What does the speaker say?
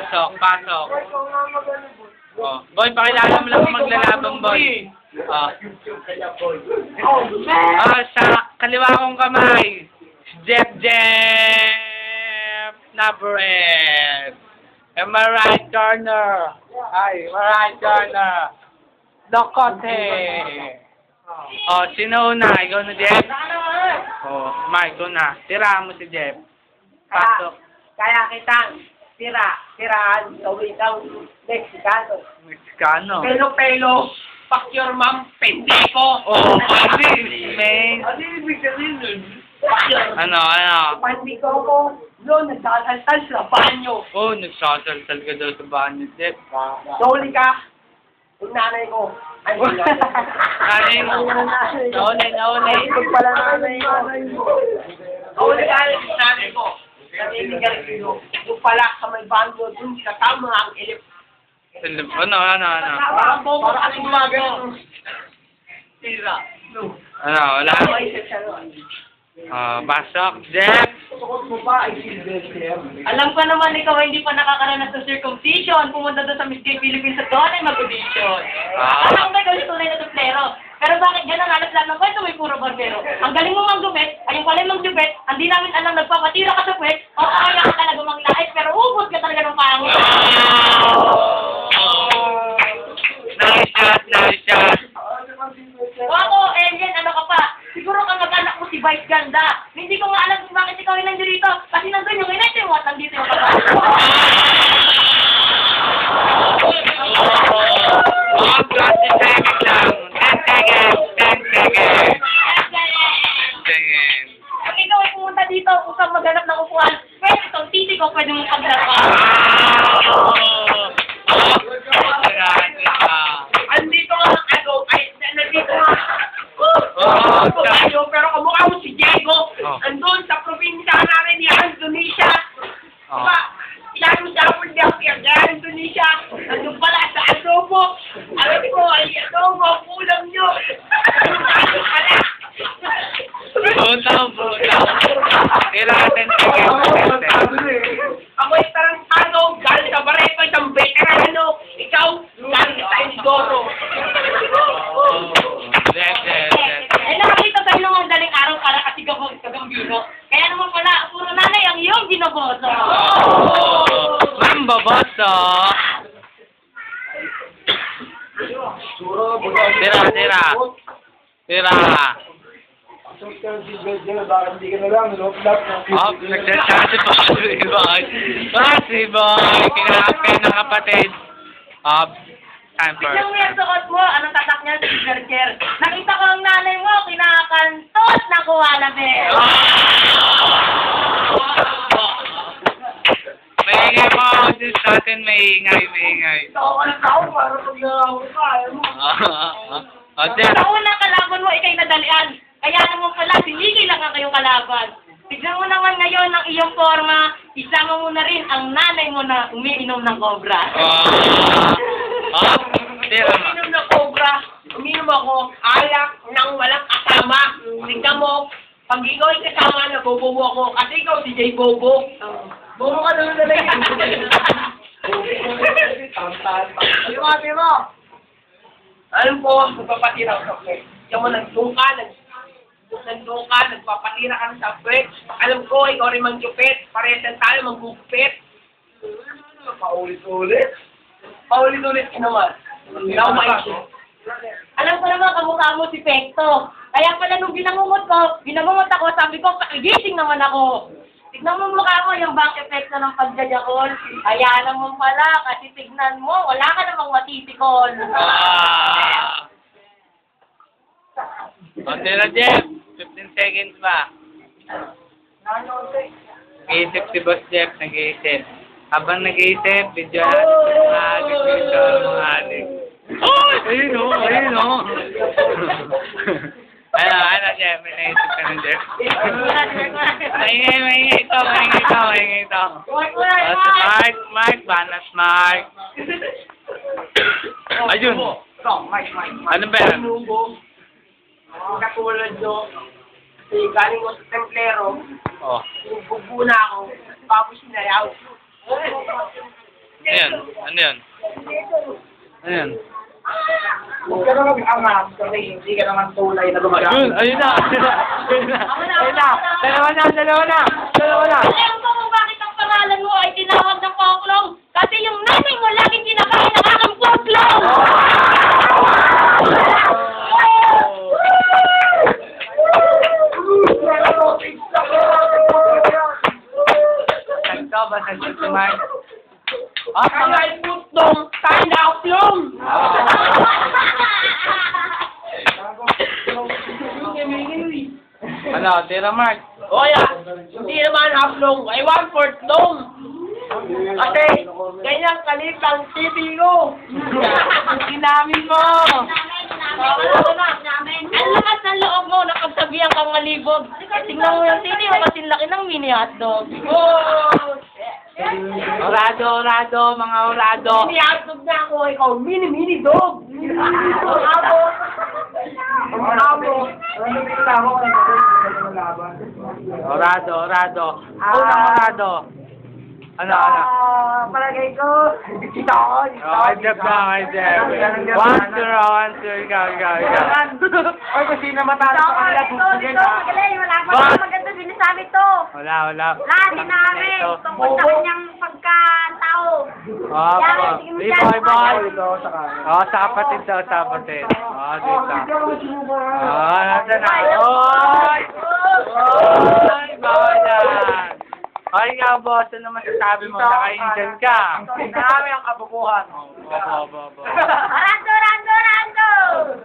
pasok, pasok. Oh, boy, pakilala mo lang kung maglalabang, boy. Oh. Oh, sa kaliwa kong kamay, Jeff Navarrete. And my right corner, Locote. Oh, sino una? Ikaw na, Jeff? Oh, Mike, ikaw na. Tira mo si Jeff. Pasok. Kaya kitang tirahan sa wikang Mexicano. Pelo, fuck your mom, pendejo. Oh, pwede, man. Ano yung ibig sabihin nun? Ano? Pendejo ko, doon nagsasaltal sa banyo. Oh, nagsasalsal ka daw sa banyo, Jeff. Doli ka, yung nanay ko. Ay, Nanay mo. Nauli. Pag pala nanay mo. Doli ka, yung nanay ko. Naninigal ko. Yung pala sa may banyo, dun kasama ang elip. Ano? Parang bobo kasi gumagano. Tira. Ano, wala? Pasok, Jeff. Alam ko naman ikaw ay hindi pa nakakaranas sa circumcision. Pumunta doon sa Miss Gay Philippines at doon ay mag-audition. Alam ko ikaw yung tunay na tuplero. Pero bakit gano'n halos lang ng kwento may puro barbero? Ang galing mo manggupit, ayun pala yung manggupit, hindi namin alam nagpapatira ka sa puwet, o kaya ka talaga manglait, pero ubos ka talaga ng pangit. Nice shot. Ako, alien, ano ka pa? Siguro ka mag-anak mo si Vice Ganda. Hindi ko nga alam kung bakit ikaw ay nandito. Kasi nandun yung United Watt, nandito yung kapal. Oh, 20 seconds lang. 10 seconds. Kung ikaw ay pumunta dito, kung saan maghanap ng upuan, pwede itong titi ko, pwede mong pagharapan. Andito nga ano, ay, nandito nga. Pero kamukha mo si Diego. Andun sa probinsya namin ni Indonesia. Diba? Yan mo sa Apple Indonesia. Andun pala sa adobo. Alam ko, ay adobo, kulang nyo. Butang. Tira 10 seconds. Ako ay tarantado, galing sa Barreto, isang veterano. Ikaw, galing sa Indoro. Eh, nakakita tayo ng madaling araw para kasi kagambino. Kaya naman pala, puro nanay ang iyong ginaboso. Mambaboso. Tira. Oh, nagsasabi pa si boy. Kinakape ng kapatid. Time for... Biglang may suot mo, anong tatak niya? Burger. Nakita ko ang nanay mo, kinakantot ng koala bear. Maingay mo din sa atin, maingay. Tao, parang pag nangawin ka, ayaw mo. Sa unang kalaban mo, ikay nadalian. Kaya naman pala, sinigil lang ang kayong kalaban. Tignan mo naman ngayon ang iyong forma, isama mo na rin ang nanay mo na umiinom ng cobra. Umiinom ng cobra, umiinom ako, alak nang walang kasama. Tingnan mo, pag ikaw ay kasama, nabobobo ako. Kasi ikaw, si J. Bobo. Bobo ka naman na lang yan. Ate mo. Alam ko, magpapatira ko sa pwede. Diyan mo nagdoon ka, nagpapatira ka sa pwede. Alam ko, ikaw rin manggupit. Paresan tayo, manggupit. Paulit-ulit ka naman. Alam ko naman, kamukha mo si Pekto. Kaya pala nung binangungot ako, sabi ko, pakigising naman ako. Tignan mo mukha mo, yung back effect na ng pagjajakol. Kaya naman pala, kasi tignan mo, wala ka namang matitikol. Konti na, Jeff. 15 seconds pa. Nag-iisip si Boss Jeff, nag-iisip. Habang nag-iisip, video natin mga adik. Oh! Ayun o. Ano, Jeff? May naisip ka nun, Jeff. Maingay ito. Mark, banas Mark. Ayun. Ano ba yan? Katulad nyo, kasi galing ko sa templero, Oh. bubuna ako, tapos sinayaw. yan? Ano yan? Ano yan? Huwag ka naman angas kasi hindi ka naman tunay na gumagamit. Yun, ayun na. Ayun na. Ayun na. Dalawa na. Alam ko kung bakit ang pangalan mo ay tinawag na Poklong. Kasi yung nanay mo laging kinakain ng aking Poklong. Ito ba sa Superman? Kaya putong tayo na uplong! Ano, tira Mark? Oya, hindi naman uplong, ay 1/4 long! Kasi, ganyan kalit ang TV ko! Ginamin mo! Ang lakas ng loob mo, nakapagsabihan kang malibog. Tingnan mo yung titi mo kasing laki ng mini hotdog. Oh! Orado, mga orado. Siniyatog na ako, ikaw, mini dog! Orado. Unang orado. Ano? Palagay ko, ito. Ay, Jeff na, Jeff. 1-0, ikaw. Ay, kung sino matalo sa kanila, bubugin ha. Wala pa maganda sinasabi to. Wala. Lagi namin. Tungkol sa kanyang pagkatao. Boy. Sa kapatid daw, sa kapatid. Dito. Nasa na. Oy! Bawal yan. Ay nga, boss, ano masasabi mo? Naka-Indian ka. Marami ang kabukuhan. Opo. Rando!